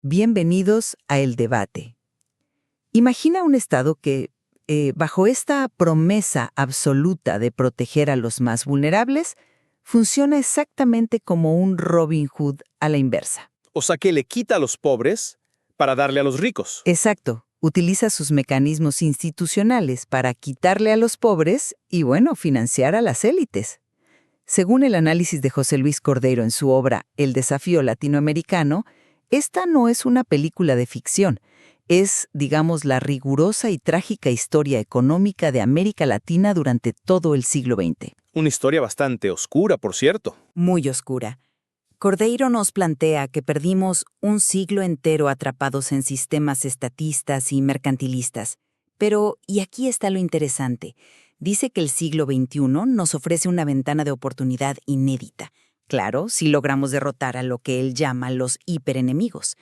Bienvenidos a El Debate. Imagina un Estado que, bajo esta promesa absoluta de proteger a los más vulnerables, funciona exactamente como un Robin Hood a la inversa. O sea, que le quita a los pobres para darle a los ricos. Exacto. Utiliza sus mecanismos institucionales para quitarle a los pobres y, financiar a las élites. Según el análisis de José Luis Cordeiro en su obra El desafío latinoamericano, esta no es una película de ficción, es, digamos, la rigurosa y trágica historia económica de América Latina durante todo el siglo XX. Una historia bastante oscura, por cierto. Muy oscura. Cordeiro nos plantea que perdimos un siglo entero atrapados en sistemas estatistas y mercantilistas. Pero, y aquí está lo interesante, dice que el siglo XXI nos ofrece una ventana de oportunidad inédita. Claro, si logramos derrotar a lo que él llama los hiperenemigos.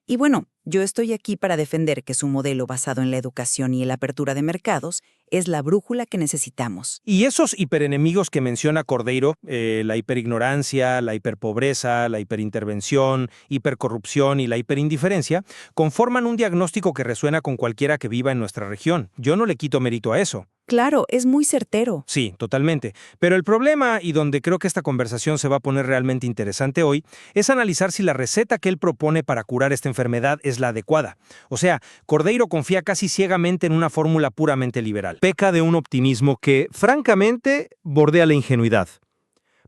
Y yo estoy aquí para defender que su modelo basado en la educación y la apertura de mercados es la brújula que necesitamos. Y esos hiperenemigos que menciona Cordeiro, la hiperignorancia, la hiperpobreza, la hiperintervención, hipercorrupción y la hiperindiferencia, conforman un diagnóstico que resuena con cualquiera que viva en nuestra región. Yo no le quito mérito a eso. Claro, es muy certero. Sí, totalmente. Pero el problema, y donde creo que esta conversación se va a poner realmente interesante hoy, es analizar si la receta que él propone para curar esta enfermedad es la adecuada. O sea, Cordeiro confía casi ciegamente en una fórmula puramente liberal. Peca de un optimismo que, francamente, bordea la ingenuidad.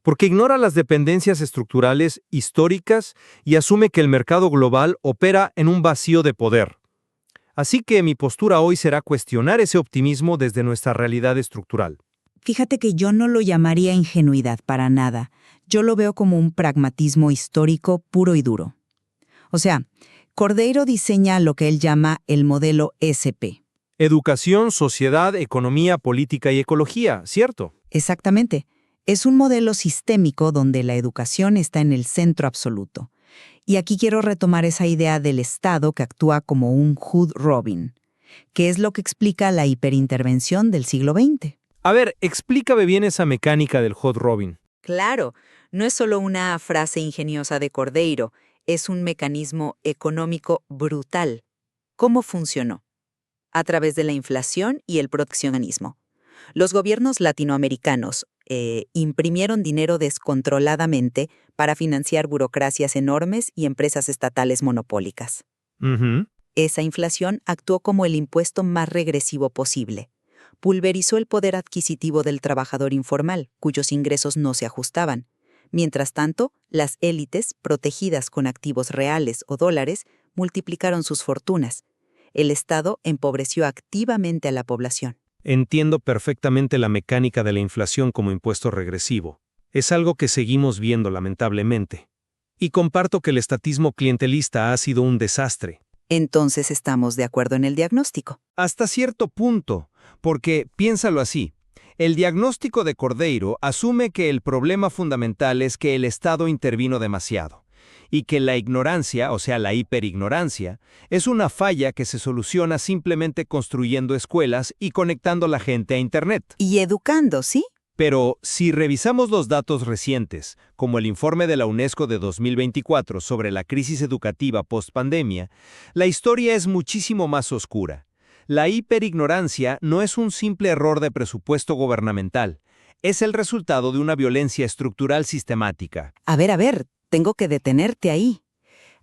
Porque ignora las dependencias estructurales históricas y asume que el mercado global opera en un vacío de poder. Así que mi postura hoy será cuestionar ese optimismo desde nuestra realidad estructural. Fíjate que yo no lo llamaría ingenuidad para nada. Yo lo veo como un pragmatismo histórico puro y duro. O sea, Cordeiro diseña lo que él llama el modelo SP. Educación, sociedad, economía, política y ecología, ¿cierto? Exactamente. Es un modelo sistémico donde la educación está en el centro absoluto. Y aquí quiero retomar esa idea del Estado que actúa como un Hood Robin, que es lo que explica la hiperintervención del siglo XX. A ver, explícame bien esa mecánica del Hood Robin. Claro, no es solo una frase ingeniosa de Cordeiro, es un mecanismo económico brutal. ¿Cómo funcionó? A través de la inflación y el proteccionismo. Los gobiernos latinoamericanos imprimieron dinero descontroladamente para financiar burocracias enormes y empresas estatales monopólicas. Esa inflación actuó como el impuesto más regresivo posible. Pulverizó el poder adquisitivo del trabajador informal, cuyos ingresos no se ajustaban. Mientras tanto, las élites, protegidas con activos reales o dólares, multiplicaron sus fortunas. El Estado empobreció activamente a la población. Entiendo perfectamente la mecánica de la inflación como impuesto regresivo. Es algo que seguimos viendo lamentablemente. Y comparto que el estatismo clientelista ha sido un desastre. Entonces estamos de acuerdo en el diagnóstico. Hasta cierto punto, porque, piénsalo así, el diagnóstico de Cordeiro asume que el problema fundamental es que el Estado intervino demasiado, y que la ignorancia, o sea, la hiperignorancia, es una falla que se soluciona simplemente construyendo escuelas y conectando a la gente a Internet. Y educando, ¿sí? Pero si revisamos los datos recientes, como el informe de la UNESCO de 2024 sobre la crisis educativa post-pandemia, la historia es muchísimo más oscura. La hiperignorancia no es un simple error de presupuesto gubernamental, es el resultado de una violencia estructural sistemática. A ver, tengo que detenerte ahí.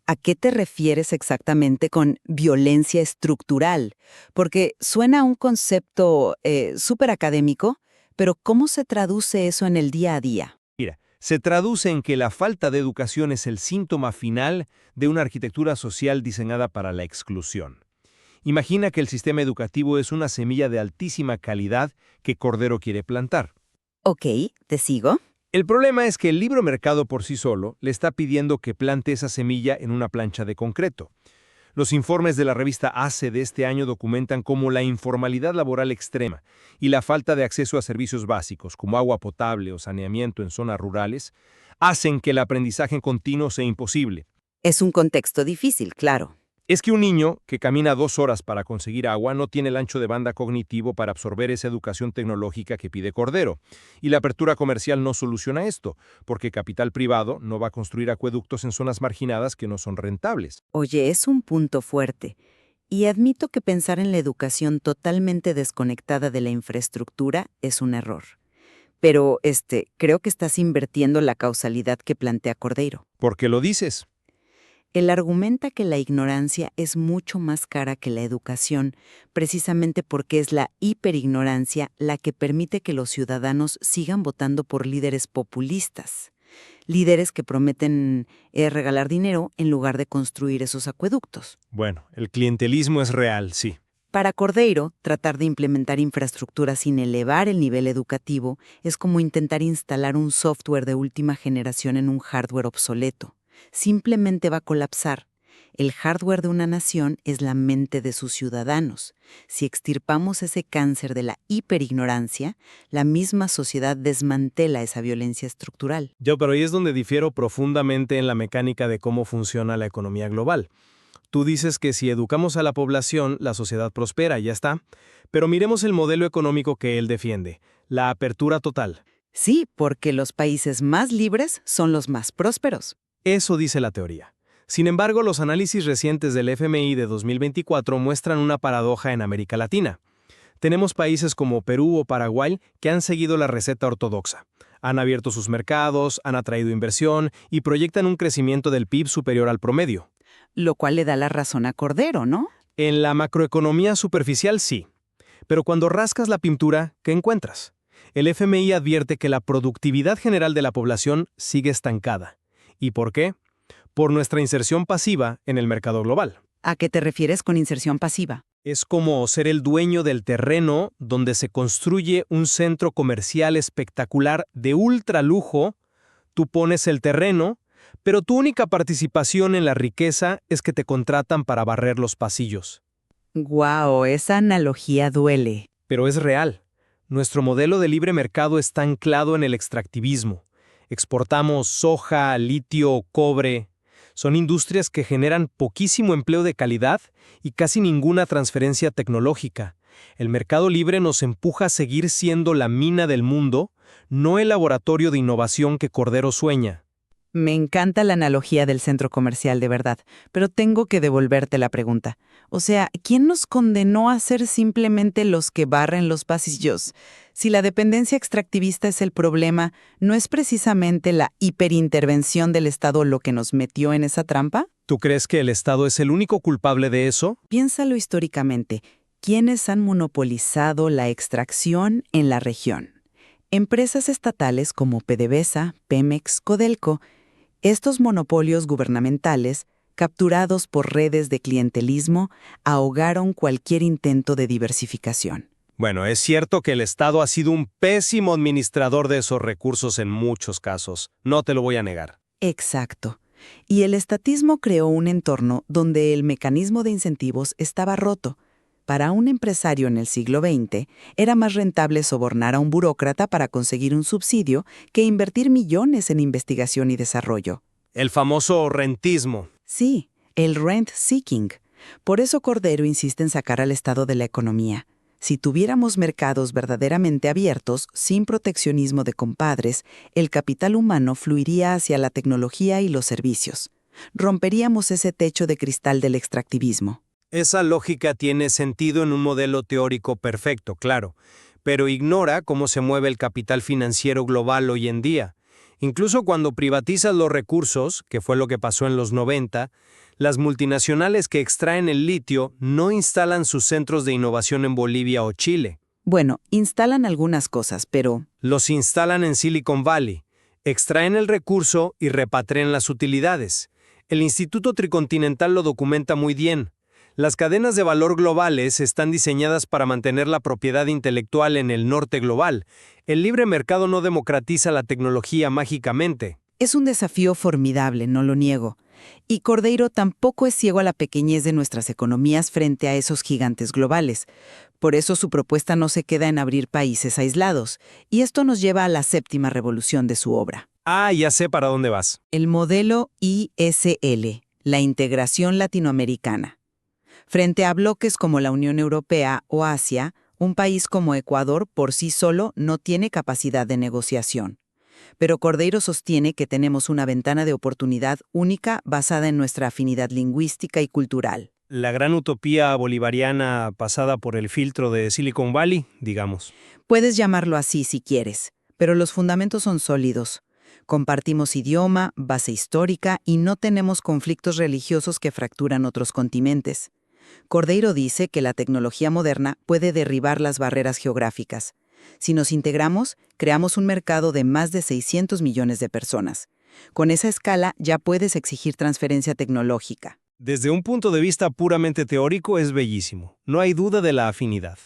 ¿A qué te refieres exactamente con violencia estructural? Porque suena a un concepto súper académico, pero ¿cómo se traduce eso en el día a día? Mira, se traduce en que la falta de educación es el síntoma final de una arquitectura social diseñada para la exclusión. Imagina que el sistema educativo es una semilla de altísima calidad que Cordeiro quiere plantar. Ok, ¿te sigo? El problema es que el libre mercado por sí solo le está pidiendo que plante esa semilla en una plancha de concreto. Los informes de la revista ACE de este año documentan cómo la informalidad laboral extrema y la falta de acceso a servicios básicos como agua potable o saneamiento en zonas rurales hacen que el aprendizaje continuo sea imposible. Es un contexto difícil, claro. Es que un niño que camina 2 horas para conseguir agua no tiene el ancho de banda cognitivo para absorber esa educación tecnológica que pide Cordero. Y la apertura comercial no soluciona esto, porque capital privado no va a construir acueductos en zonas marginadas que no son rentables. Oye, es un punto fuerte. Y admito que pensar en la educación totalmente desconectada de la infraestructura es un error. Pero, creo que estás invirtiendo la causalidad que plantea Cordeiro. ¿Por qué lo dices? Él argumenta que la ignorancia es mucho más cara que la educación, precisamente porque es la hiperignorancia la que permite que los ciudadanos sigan votando por líderes populistas, líderes que prometen regalar dinero en lugar de construir esos acueductos. Bueno, el clientelismo es real, sí. Para Cordeiro, tratar de implementar infraestructura sin elevar el nivel educativo es como intentar instalar un software de última generación en un hardware obsoleto. Simplemente va a colapsar. El hardware de una nación es la mente de sus ciudadanos. Si extirpamos ese cáncer de la hiperignorancia, la misma sociedad desmantela esa violencia estructural. Pero ahí es donde difiero profundamente en la mecánica de cómo funciona la economía global. Tú dices que si educamos a la población, la sociedad prospera, y ya está. Pero miremos el modelo económico que él defiende, la apertura total. Sí, porque los países más libres son los más prósperos. Eso dice la teoría. Sin embargo, los análisis recientes del FMI de 2024 muestran una paradoja en América Latina. Tenemos países como Perú o Paraguay que han seguido la receta ortodoxa. Han abierto sus mercados, han atraído inversión y proyectan un crecimiento del PIB superior al promedio. Lo cual le da la razón a Cordero, ¿no? En la macroeconomía superficial sí. Pero cuando rascas la pintura, ¿qué encuentras? El FMI advierte que la productividad general de la población sigue estancada. ¿Y por qué? Por nuestra inserción pasiva en el mercado global. ¿A qué te refieres con inserción pasiva? Es como ser el dueño del terreno donde se construye un centro comercial espectacular de ultralujo. Tú pones el terreno, pero tu única participación en la riqueza es que te contratan para barrer los pasillos. ¡Guau! Esa analogía duele. Pero es real. Nuestro modelo de libre mercado está anclado en el extractivismo. Exportamos soja, litio, cobre. Son industrias que generan poquísimo empleo de calidad y casi ninguna transferencia tecnológica. El mercado libre nos empuja a seguir siendo la mina del mundo, no el laboratorio de innovación que Cordero sueña. Me encanta la analogía del centro comercial, de verdad, pero tengo que devolverte la pregunta. O sea, ¿quién nos condenó a ser simplemente los que barren los pasillos? Si la dependencia extractivista es el problema, ¿no es precisamente la hiperintervención del Estado lo que nos metió en esa trampa? ¿Tú crees que el Estado es el único culpable de eso? Piénsalo históricamente. ¿Quiénes han monopolizado la extracción en la región? Empresas estatales como PDVSA, Pemex, Codelco. Estos monopolios gubernamentales, capturados por redes de clientelismo, ahogaron cualquier intento de diversificación. Bueno, es cierto que el Estado ha sido un pésimo administrador de esos recursos en muchos casos. No te lo voy a negar. Exacto. Y el estatismo creó un entorno donde el mecanismo de incentivos estaba roto. Para un empresario en el siglo XX, era más rentable sobornar a un burócrata para conseguir un subsidio que invertir millones en investigación y desarrollo. El famoso rentismo. Sí, el rent seeking. Por eso Cordero insiste en sacar al Estado de la economía. Si tuviéramos mercados verdaderamente abiertos, sin proteccionismo de compadres, el capital humano fluiría hacia la tecnología y los servicios. Romperíamos ese techo de cristal del extractivismo. Esa lógica tiene sentido en un modelo teórico perfecto, claro, pero ignora cómo se mueve el capital financiero global hoy en día. Incluso cuando privatizas los recursos, que fue lo que pasó en los 90, las multinacionales que extraen el litio no instalan sus centros de innovación en Bolivia o Chile. Bueno, instalan algunas cosas, pero... Los instalan en Silicon Valley, extraen el recurso y repatrian las utilidades. El Instituto Tricontinental lo documenta muy bien. Las cadenas de valor globales están diseñadas para mantener la propiedad intelectual en el norte global. El libre mercado no democratiza la tecnología mágicamente. Es un desafío formidable, no lo niego. Y Cordeiro tampoco es ciego a la pequeñez de nuestras economías frente a esos gigantes globales. Por eso su propuesta no se queda en abrir países aislados. Y esto nos lleva a la séptima revolución de su obra. Ah, ya sé para dónde vas. El modelo ISL, la integración latinoamericana. Frente a bloques como la Unión Europea o Asia, un país como Ecuador por sí solo no tiene capacidad de negociación. Pero Cordeiro sostiene que tenemos una ventana de oportunidad única basada en nuestra afinidad lingüística y cultural. La gran utopía bolivariana pasada por el filtro de Silicon Valley, digamos. Puedes llamarlo así si quieres, pero los fundamentos son sólidos. Compartimos idioma, base histórica y no tenemos conflictos religiosos que fracturan otros continentes. Cordeiro dice que la tecnología moderna puede derribar las barreras geográficas. Si nos integramos, creamos un mercado de más de 600 millones de personas. Con esa escala ya puedes exigir transferencia tecnológica. Desde un punto de vista puramente teórico es bellísimo. No hay duda de la afinidad.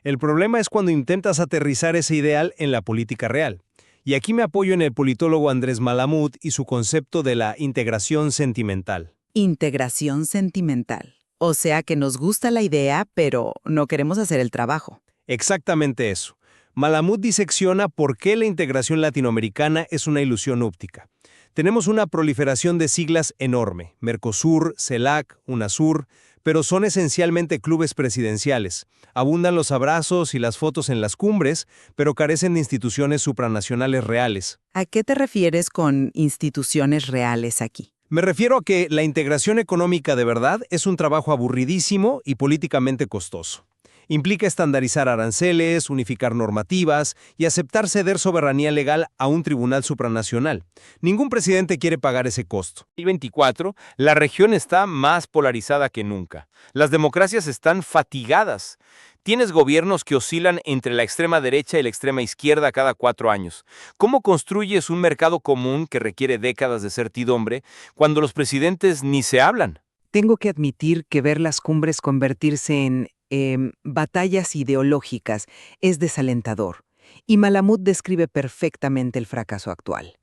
El problema es cuando intentas aterrizar ese ideal en la política real. Y aquí me apoyo en el politólogo Andrés Malamud y su concepto de la integración sentimental. Integración sentimental. O sea que nos gusta la idea, pero no queremos hacer el trabajo. Exactamente eso. Malamud disecciona por qué la integración latinoamericana es una ilusión óptica. Tenemos una proliferación de siglas enorme, Mercosur, CELAC, UNASUR, pero son esencialmente clubes presidenciales. Abundan los abrazos y las fotos en las cumbres, pero carecen de instituciones supranacionales reales. ¿A qué te refieres con instituciones reales aquí? Me refiero a que la integración económica de verdad es un trabajo aburridísimo y políticamente costoso. Implica estandarizar aranceles, unificar normativas y aceptar ceder soberanía legal a un tribunal supranacional. Ningún presidente quiere pagar ese costo. En 2024, la región está más polarizada que nunca. Las democracias están fatigadas. Tienes gobiernos que oscilan entre la extrema derecha y la extrema izquierda cada 4 años. ¿Cómo construyes un mercado común que requiere décadas de certidumbre cuando los presidentes ni se hablan? Tengo que admitir que ver las cumbres convertirse en batallas ideológicas es desalentador, y Malamud describe perfectamente el fracaso actual.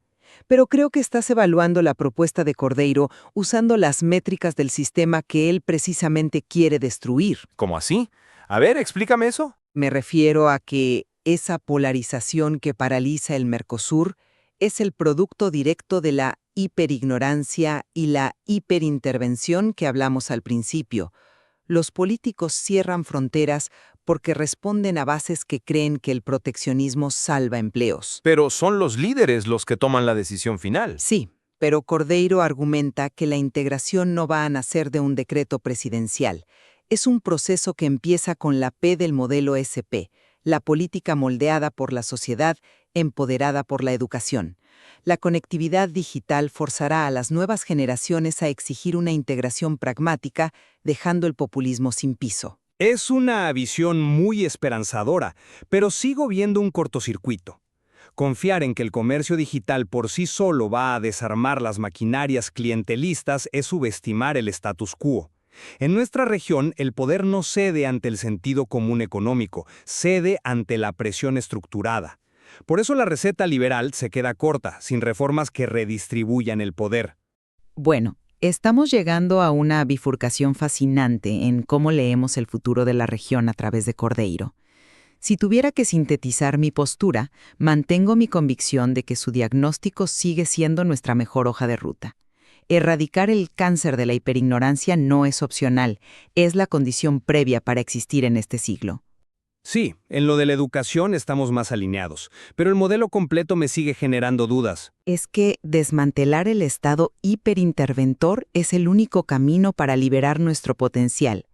Pero creo que estás evaluando la propuesta de Cordeiro usando las métricas del sistema que él precisamente quiere destruir. ¿Cómo así? A ver, explícame eso. Me refiero a que esa polarización que paraliza el Mercosur es el producto directo de la hiperignorancia y la hiperintervención que hablamos al principio. Los políticos cierran fronteras porque responden a bases que creen que el proteccionismo salva empleos. Pero son los líderes los que toman la decisión final. Sí, pero Cordeiro argumenta que la integración no va a nacer de un decreto presidencial. Es un proceso que empieza con la P del modelo SP, la política moldeada por la sociedad, empoderada por la educación. La conectividad digital forzará a las nuevas generaciones a exigir una integración pragmática, dejando el populismo sin piso. Es una visión muy esperanzadora, pero sigo viendo un cortocircuito. Confiar en que el comercio digital por sí solo va a desarmar las maquinarias clientelistas es subestimar el status quo. En nuestra región, el poder no cede ante el sentido común económico, cede ante la presión estructurada. Por eso la receta liberal se queda corta, sin reformas que redistribuyan el poder. Bueno, estamos llegando a una bifurcación fascinante en cómo leemos el futuro de la región a través de Cordeiro. Si tuviera que sintetizar mi postura, mantengo mi convicción de que su diagnóstico sigue siendo nuestra mejor hoja de ruta. Erradicar el cáncer de la hiperignorancia no es opcional, es la condición previa para existir en este siglo. Sí, en lo de la educación estamos más alineados, pero el modelo completo me sigue generando dudas. Es que desmantelar el Estado hiperinterventor es el único camino para liberar nuestro potencial.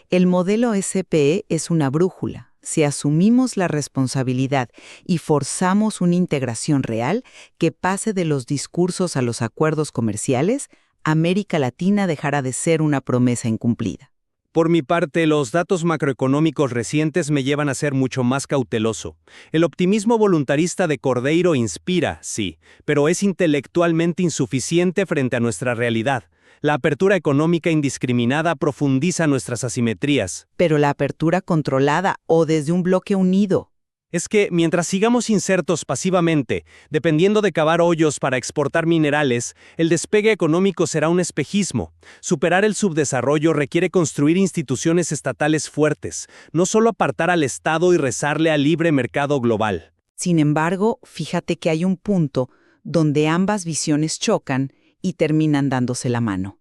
El modelo SPE es una brújula. Si asumimos la responsabilidad y forzamos una integración real que pase de los discursos a los acuerdos comerciales, América Latina dejará de ser una promesa incumplida. Por mi parte, los datos macroeconómicos recientes me llevan a ser mucho más cauteloso. El optimismo voluntarista de Cordeiro inspira, sí, pero es intelectualmente insuficiente frente a nuestra realidad. La apertura económica indiscriminada profundiza nuestras asimetrías. Pero la apertura controlada o desde un bloque unido. Es que, mientras sigamos insertos pasivamente, dependiendo de cavar hoyos para exportar minerales, el despegue económico será un espejismo. Superar el subdesarrollo requiere construir instituciones estatales fuertes, no solo apartar al Estado y rezarle al libre mercado global. Sin embargo, fíjate que hay un punto donde ambas visiones chocan y terminan dándose la mano.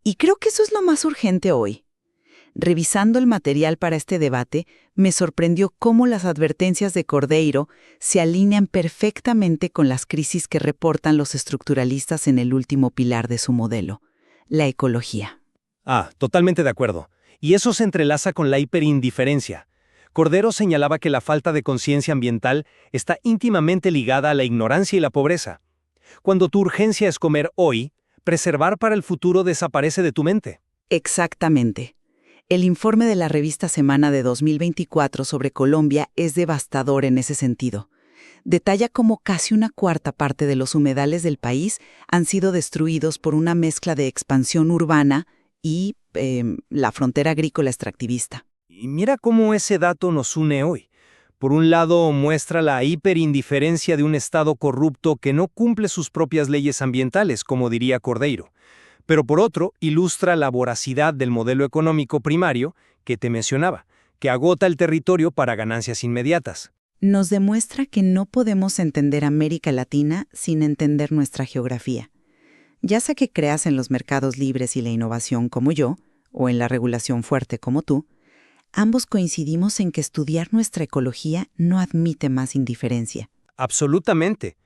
Y creo que eso es lo más urgente hoy. Revisando el material para este debate, me sorprendió cómo las advertencias de Cordeiro se alinean perfectamente con las crisis que reportan los estructuralistas en el último pilar de su modelo, la ecología. Totalmente de acuerdo. Y eso se entrelaza con la hiperindiferencia. Cordero señalaba que la falta de conciencia ambiental está íntimamente ligada a la ignorancia y la pobreza. Cuando tu urgencia es comer hoy, preservar para el futuro desaparece de tu mente. Exactamente. El informe de la revista Semana de 2024 sobre Colombia es devastador en ese sentido. Detalla cómo casi una cuarta parte de los humedales del país han sido destruidos por una mezcla de expansión urbana y la frontera agrícola extractivista. Y mira cómo ese dato nos une hoy. Por un lado, muestra la hiperindiferencia de un Estado corrupto que no cumple sus propias leyes ambientales, como diría Cordeiro. Pero por otro, ilustra la voracidad del modelo económico primario que te mencionaba, que agota el territorio para ganancias inmediatas. Nos demuestra que no podemos entender América Latina sin entender nuestra geografía. Ya sea que creas en los mercados libres y la innovación como yo, o en la regulación fuerte como tú, ambos coincidimos en que estudiar nuestra ecología no admite más indiferencia. Absolutamente.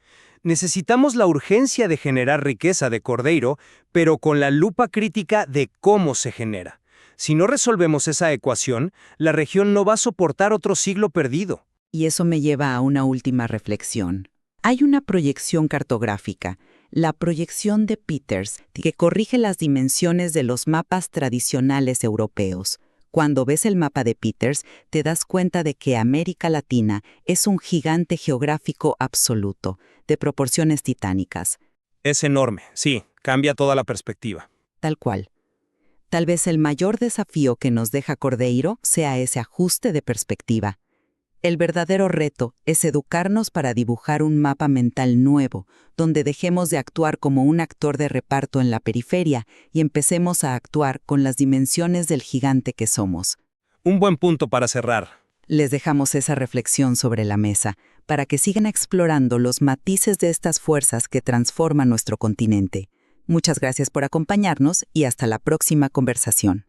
Necesitamos la urgencia de generar riqueza de Cordeiro, pero con la lupa crítica de cómo se genera. Si no resolvemos esa ecuación, la región no va a soportar otro siglo perdido. Y eso me lleva a una última reflexión. Hay una proyección cartográfica, la proyección de Peters, que corrige las dimensiones de los mapas tradicionales europeos. Cuando ves el mapa de Peters, te das cuenta de que América Latina es un gigante geográfico absoluto, de proporciones titánicas. Es enorme, sí, cambia toda la perspectiva. Tal cual. Tal vez el mayor desafío que nos deja Cordeiro sea ese ajuste de perspectiva. El verdadero reto es educarnos para dibujar un mapa mental nuevo, donde dejemos de actuar como un actor de reparto en la periferia y empecemos a actuar con las dimensiones del gigante que somos. Un buen punto para cerrar. Les dejamos esa reflexión sobre la mesa, para que sigan explorando los matices de estas fuerzas que transforman nuestro continente. Muchas gracias por acompañarnos y hasta la próxima conversación.